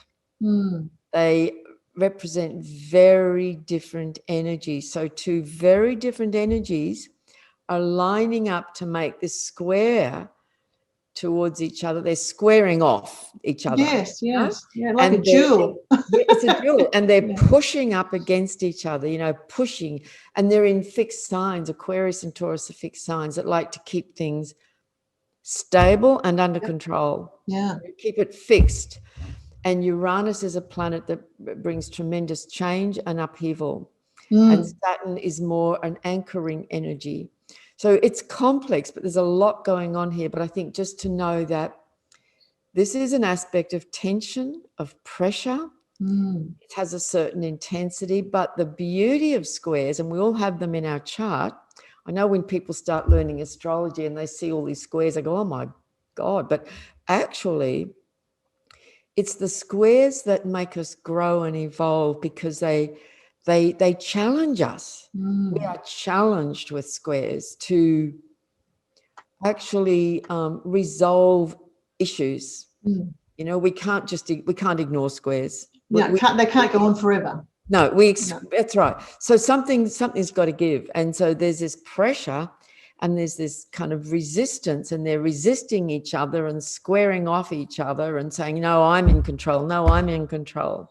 They represent very different energies. So 2 very different energies are lining up to make this square towards each other. They're squaring off each other. Yes. Yeah, like a duel. It's a duel. And they're pushing up against each other, pushing. And they're in fixed signs. Aquarius and Taurus are fixed signs that like to keep things stable and under control. Yeah. Keep it fixed. And Uranus is a planet that brings tremendous change and upheaval. And Saturn is more an anchoring energy. So it's complex, but there's a lot going on here. But I think just to know that this is an aspect of tension, of pressure. It has a certain intensity, but the beauty of squares, and we all have them in our chart. I know when people start learning astrology and they see all these squares, they go, oh my God. But actually, it's the squares that make us grow and evolve because they challenge us. We are challenged with squares to actually resolve issu's. We can't ignore squares. No, they can't go on forever. No, that's right. So something's got to give. And so there's this pressure and there's this kind of resistance, and they're resisting each other and squaring off each other and saying, no, I'm in control. No, I'm in control.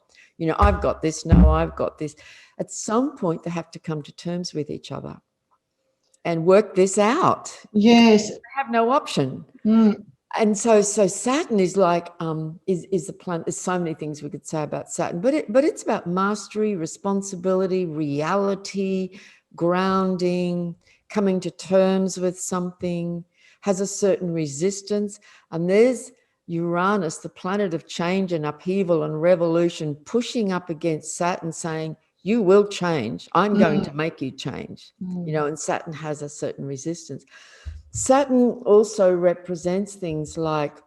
I've got this. No, I've got this. At some point, they have to come to terms with each other. and work this out. Yes. They have no option. Mm. And so Saturn is like is the planet. There's so many things we could say about Saturn, but it's about mastery, responsibility, reality, grounding, coming to terms with something, has a certain resistance. And there's Uranus, the planet of change and upheaval and revolution, pushing up against Saturn, saying, you will change. I'm going to make you change. You know, and Saturn has a certain resistance. Saturn also represents things like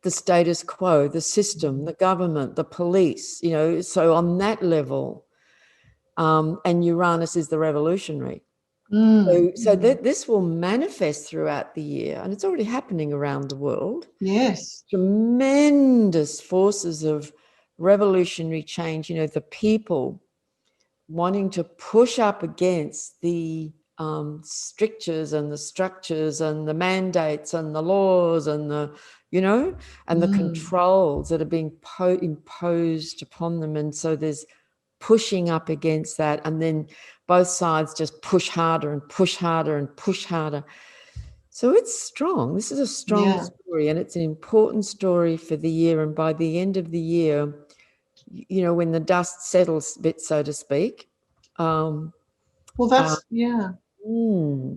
the status quo, the system, the government, the police, you know, so on that level. And Uranus is the revolutionary. So this will manifest throughout the year, and it's already happening around the world. Yes. Tremendous forces of revolutionary change, you know, the people wanting to push up against the strictures and the structures and the mandates and the laws and the, you know, and the controls that are being imposed upon them. And so there's pushing up against that, and then both sides just push harder and push harder and push harder. So it's strong. This is a strong story, and it's an important story for the year. And by the end of the year, you know, when the dust settles a bit, so to speak. Well, that's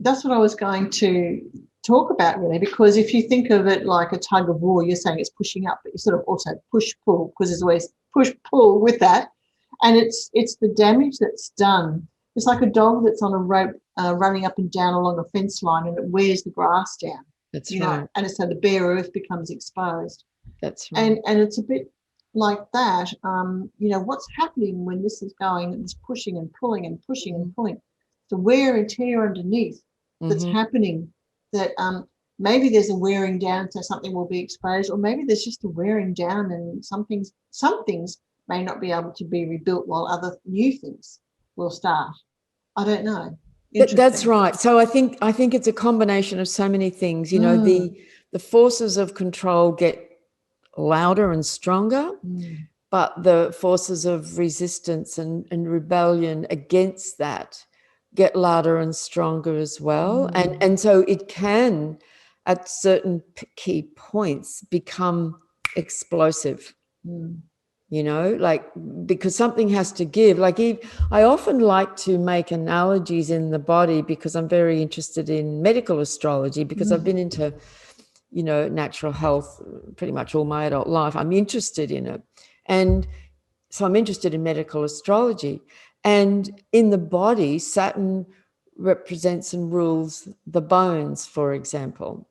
that's what I was going to talk about, really, because if you think of it like a tug of war, you're saying it's pushing up, but you sort of also push pull, because there's always push pull with that, and it's the damage that's done. It's like a dog that's on a rope running up and down along a fence line, and it wears the grass down. That's you right. know, and so the bare earth becomes exposed. That's right. And it's a bit like that. You know, what's happening when this is going, this pushing and pulling and pushing and pulling, the wear and tear underneath that's happening, that maybe there's a wearing down, so something will be exposed, or maybe there's just a wearing down, and some things may not be able to be rebuilt while other new things will start. I don't know. That's right. So I think it's a combination of so many things. You know, the forces of control get louder and stronger, but the forces of resistance and rebellion against that get louder and stronger as well. And so it can, at certain key points, become explosive. You know, like, because something has to give. Like, I often like to make analogies in the body, because I'm very interested in medical astrology, because I've been into, you know, natural health pretty much all my adult life. I'm interested in it. And so I'm interested in medical astrology. And in the body, Saturn represents and rules the bones, for example.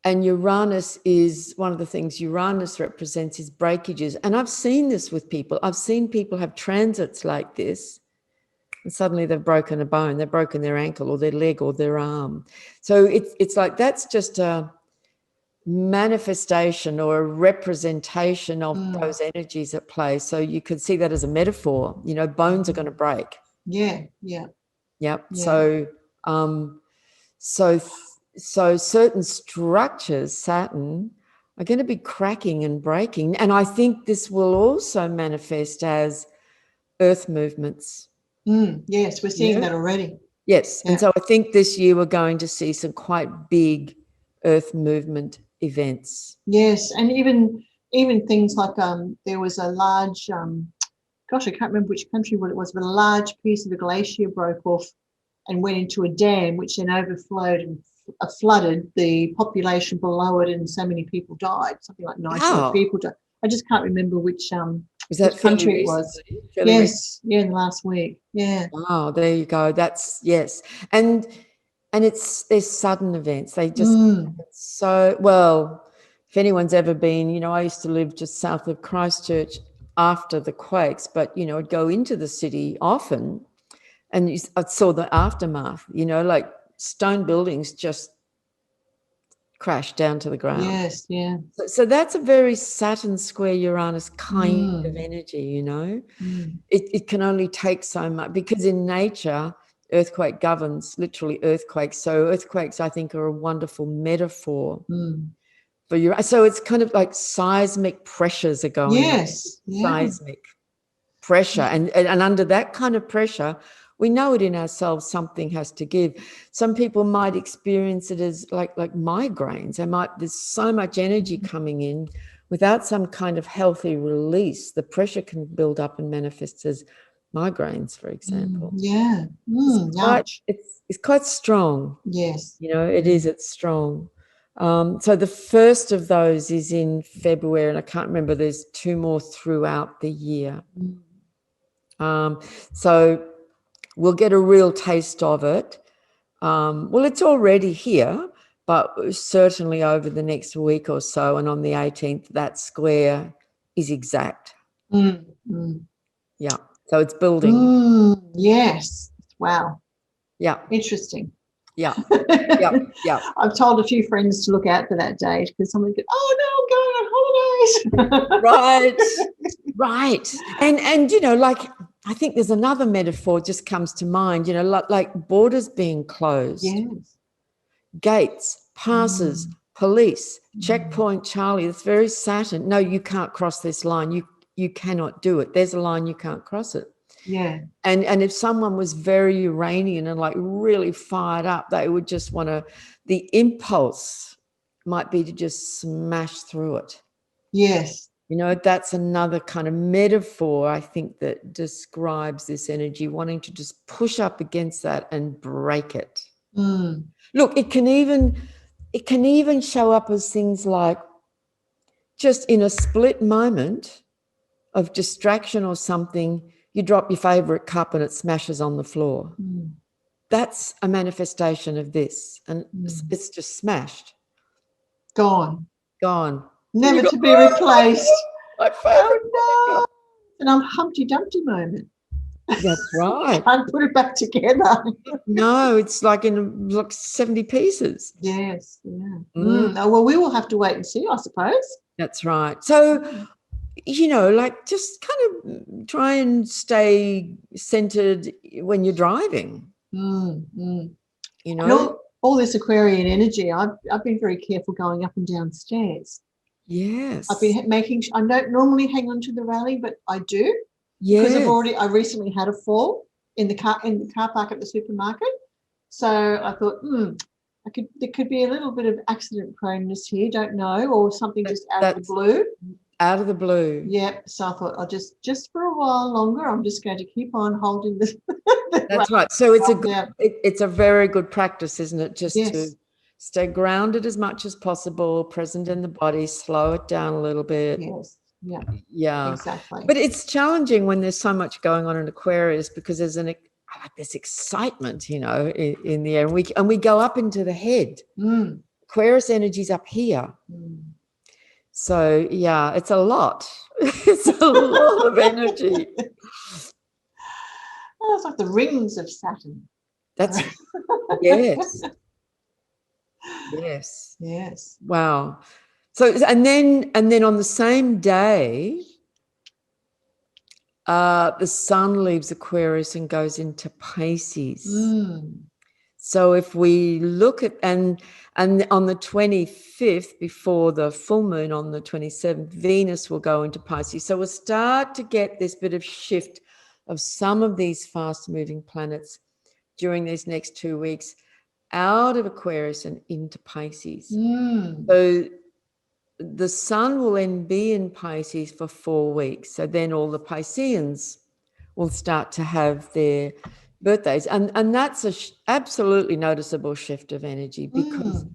And Uranus is one of the things Uranus represents is breakages. And I've seen this with people. I've seen people have transits like this, and suddenly they've broken a bone, they've broken their ankle or their leg or their arm. So it's like, that's just a manifestation or a representation of those energies at play. So you could see that as a metaphor. You know, bones are going to break. Yep. So so certain structures, Saturn, are going to be cracking and breaking. And I think this will also manifest as earth movements. Yes, we're seeing that already. Yes. Yeah. And so I think this year we're going to see some quite big earth movement events. Yes. And even things like there was a large, gosh, I can't remember which country what it was, but a large piece of a glacier broke off and went into a dam, which then overflowed and flooded the population below it, and so many people died. Something like 90 people died. I just can't remember which country it was. Yes, in the last week. Yeah. Oh, there you go. That's yes, and there's sudden events. They just so well. If anyone's ever been, you know, I used to live just south of Christchurch after the quakes, but you know, I'd go into the city often, and I saw the aftermath. You know, like stone buildings just crashed down to the ground. Yes, yeah. So that's a very Saturn square Uranus kind of energy, you know. It can only take so much, because in nature, earthquake governs, literally earthquakes. So earthquakes, I think, are a wonderful metaphor for Uranus. So it's kind of like seismic pressures are going on. Yes, seismic pressure. And under that kind of pressure, We know it in ourselves, something has to give. Some people might experience it as like migraines. There's so much energy coming in without some kind of healthy release. The pressure can build up and manifest as migraines, for example. Yeah. It's quite strong. Yes. It's strong. So the first of those is in February, and I can't remember, there's 2 more throughout the year. So we'll get a real taste of it. Well, it's already here, but certainly over the next week or so, and on the 18th, that square is exact. Yeah, so it's building. Yes. Wow. Yeah. Interesting. Yeah. I've told a few friends to look out for that date because someone goes, "Oh no, I'm going on holidays." Right. And I think there's another metaphor just comes to mind, like borders being closed. Yes. Gates, passes, police, checkpoint Charlie. It's very Saturn. No, you can't cross this line. You cannot do it. There's a line, you can't cross it. Yeah. And if someone was very Uranian and like really fired up, they would just want to, the impulse might be to just smash through it. Yes. That's another kind of metaphor, I think, that describes this energy, wanting to just push up against that and break it. Look, it can even show up as things like just in a split moment of distraction or something, you drop your favorite cup and it smashes on the floor. That's a manifestation of this, and it's just smashed. Gone. Never to be replaced. My favorite. Oh, no. And Humpty Dumpty moment. That's right. Can't put it back together. No, it's like in 70 pieces. Yes. Yeah. Oh, well, we will have to wait and see, I suppose. That's right. So, just kind of try and stay centered when you're driving. All this Aquarian energy, I've been very careful going up and down stairs. Yes. I've been I don't normally hang on to the railing, but I do. Yes. Because I recently had a fall in the car park at the supermarket. So I thought, there could be a little bit of accident proneness here, don't know, or something just out of the blue. Out of the blue. Yeah. So I thought I'll just for a while longer, I'm just going to keep on holding this. That's right. So it's a very good practice, isn't it? Just to stay grounded as much as possible, present in the body, slow it down a little bit. Yes. Yeah. Yeah. Exactly. But it's challenging when there's so much going on in Aquarius because there's this excitement, in the air, and we go up into the head. Aquarius energy's up here. So yeah, it's a lot. It's a lot of energy. Oh, it's like the rings of Saturn. That's yes. Yes. Wow. So and then on the same day, the sun leaves Aquarius and goes into Pisces. So if we look at and on the 25th, before the full moon on the 27th, Venus will go into Pisces. So we'll start to get this bit of shift of some of these fast-moving planets during these next 2 weeks out of Aquarius and into Pisces. So the sun will then be in Pisces for 4 weeks. So then all the Pisceans will start to have their birthdays. And that's a absolutely noticeable shift of energy because,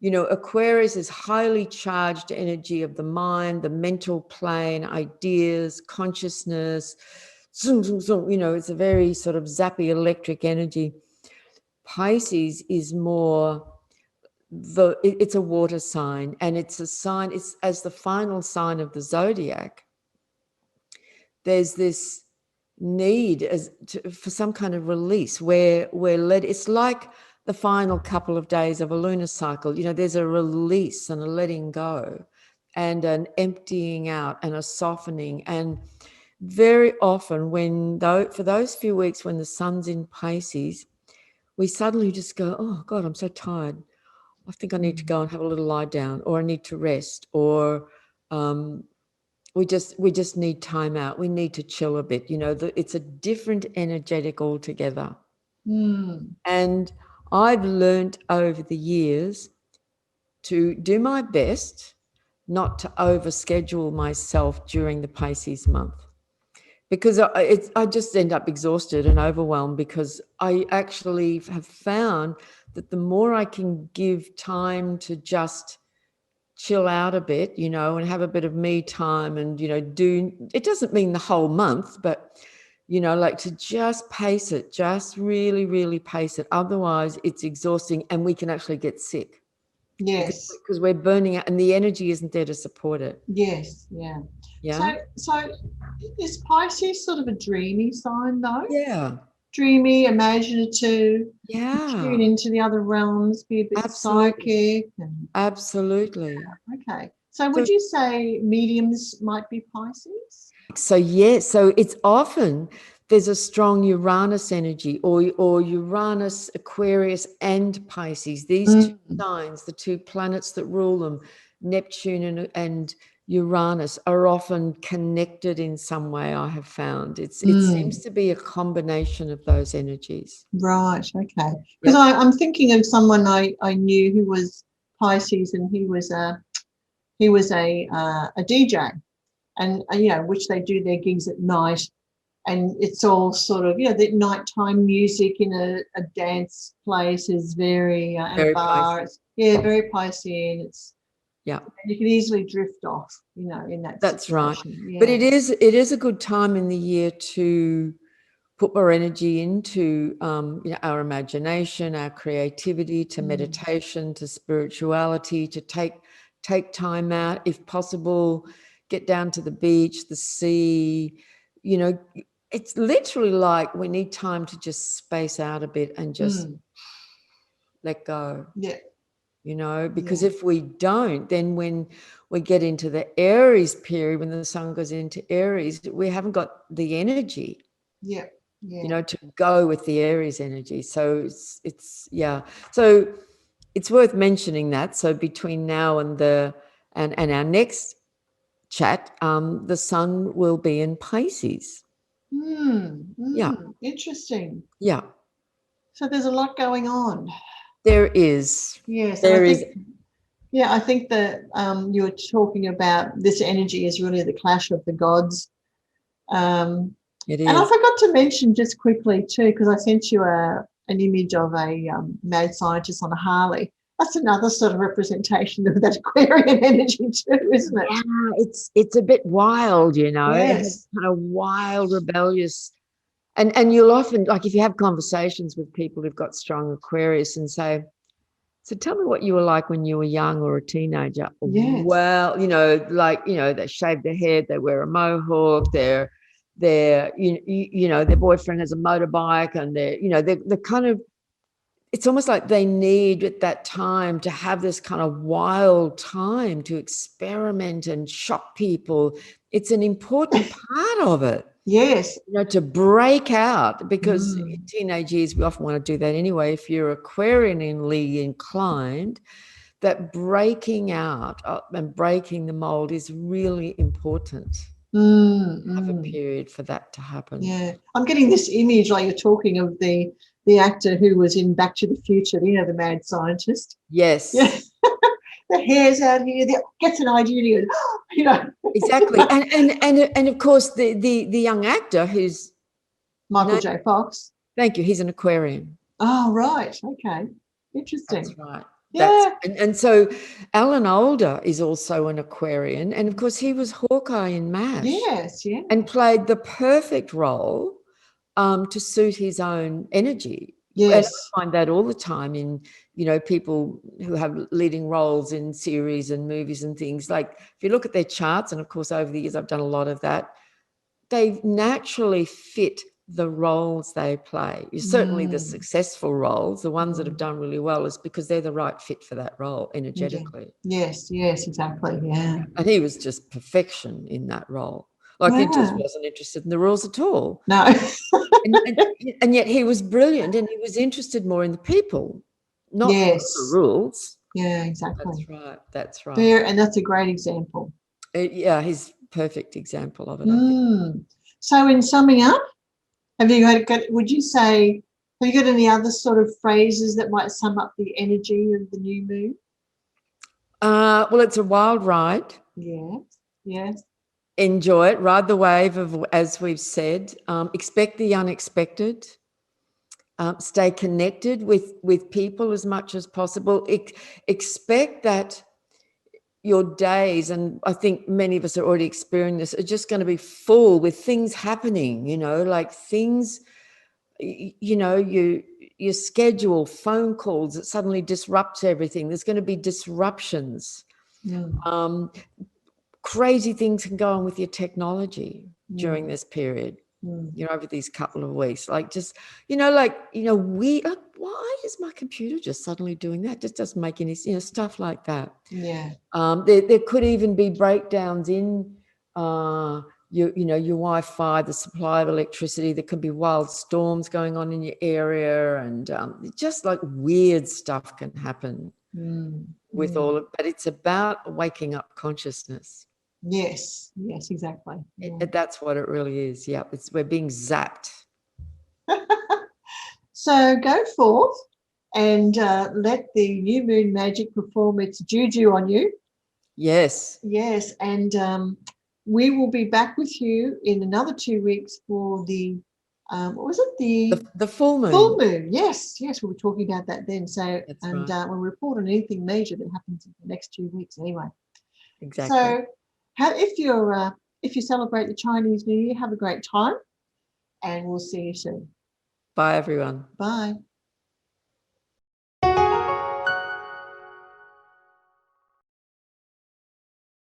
Aquarius is highly charged energy of the mind, the mental plane, ideas, consciousness. It's a very sort of zappy electric energy. Pisces is more... it's a water sign, and it's a sign, it's as the final sign of the zodiac. There's this need for some kind of release where it's like the final couple of days of a lunar cycle. There's a release and a letting go and an emptying out and a softening. And very often for those few weeks when the sun's in Pisces, we suddenly just go, oh God, I'm so tired. I think I need to go and have a little lie down, or I need to rest, or we just need time out. We need to chill a bit. You know, it's a different energetic altogether. And I've learned over the years to do my best not to overschedule myself during the Pisces month, because I just end up exhausted and overwhelmed, because I actually have found that the more I can give time to just chill out a bit, you know, and have a bit of me time, and, you know, it doesn't mean the whole month, but, you know, like to just pace it, just really, really pace it. Otherwise it's exhausting and we can actually get sick. Yes. Because we're burning out and the energy isn't there to support it. Yes. Yeah. Yeah. So is Pisces sort of a dreamy sign though? Yeah. Dreamy, imaginative. Yeah. Tune into the other realms, be a bit psychic. Absolutely. Okay. So would you say mediums might be Pisces? So yes. So it's often there's a strong Uranus energy, or Uranus, Aquarius, and Pisces. These two signs, the two planets that rule them, Neptune and Uranus, are often connected in some way. I have found it seems to be a combination of those energies. Right. Okay. Because I'm thinking of someone I knew who was Pisces, and he was a DJ, and you know, which they do their gigs at night. And it's all sort of, you know, the nighttime music in a dance place is very, and a bar. It's, very Piscean. It's, you can easily drift off, you know, in that That's situation. right. Yeah. But it is a good time in the year to put more energy into, you know, our imagination, our creativity, to meditation, to spirituality, to take time out, if possible, get down to the beach, the sea, you know. It's literally like we need time to just space out a bit and just let go. Yeah. You know, because if we don't, then when we get into the Aries period, when the sun goes into Aries, we haven't got the energy. Yeah. Yeah. You know, to go with the Aries energy. So it's So it's worth mentioning that. So between now and our next chat, the sun will be in Pisces. Yeah. Interesting. Yeah. So there's a lot going on. There is. Yes. There is. Yeah, I think that you were talking about this energy is really the clash of the gods. It is. And I forgot to mention just quickly too, because I sent you an image of a mad scientist on a Harley. That's another sort of representation of that Aquarian energy too, isn't it? Yeah, it's a bit wild, you know. Yes. It's kind of wild, rebellious. And you'll often, like, if you have conversations with people who've got strong Aquarius and say, so tell me what you were like when you were young or a teenager. Yes. Well, you know, like, you know, they shave their head, they wear a mohawk, they're you know, their boyfriend has a motorbike, and they're kind of, it's almost like they need at that time to have this kind of wild time to experiment and shock people. It's an important part of it. Yes. You know, to break out, because in teenage years, we often want to do that anyway. If you're Aquarianly inclined, that breaking out and breaking the mold is really important. Have a period for that to happen. Yeah. I'm getting this image, like you're talking of the actor who was in Back to the Future, you know, the mad scientist. Yes. Yeah. The hair's out here, gets an idea, and, you know. Exactly. And of course the young actor who's Michael J. Fox. Thank you. He's an Aquarian. Oh, right. Okay. Interesting. That's right. Yeah. And so Alan Alda is also an Aquarian, and of course he was Hawkeye in MASH. Yes, yeah. And played the perfect role to suit his own energy. Yes. And I find that all the time in, you know, people who have leading roles in series and movies and things. Like, if you look at their charts, and of course over the years I've done a lot of that, they naturally fit the roles they play. Certainly the successful roles, the ones that have done really well, is because they're the right fit for that role energetically. Yes, exactly. Yeah. And he was just perfection in that role. Like, he just wasn't interested in the rules at all. No. and yet he was brilliant, and he was interested more in the people, not the rules. Yeah, exactly. That's right. There, and that's a great example. Yeah, he's perfect example of it, I think. So in summing up, have you would you say, have you got any other sort of phrases that might sum up the energy of the new moon? Well, it's a wild ride. Yes, yes. Enjoy it. Ride the wave of, as we've said. Expect the unexpected. Stay connected with people as much as possible. Expect that your days, and I think many of us are already experiencing this, are just going to be full with things happening, like things, your schedule, phone calls, it suddenly disrupts everything. There's going to be disruptions. Crazy things can go on with your technology during this period. Over these couple of weeks, why is my computer just suddenly doing that? Just doesn't make any, stuff like that. Yeah. There could even be breakdowns in your Wi-Fi, the supply of electricity. There could be wild storms going on in your area, and just like weird stuff can happen with all of. But it's about waking up consciousness. Yes, exactly. Yeah. That's what it really is. Yeah, we're being zapped. So go forth and let the new moon magic perform its juju on you. Yes. Yes, and we will be back with you in another 2 weeks for the what was it? The full moon. Full moon. Yes, we'll be talking about that then. So right. we'll report on anything major that happens in the next 2 weeks anyway. Exactly. So if you celebrate the Chinese New Year, have a great time, and we'll see you soon. Bye, everyone. Bye.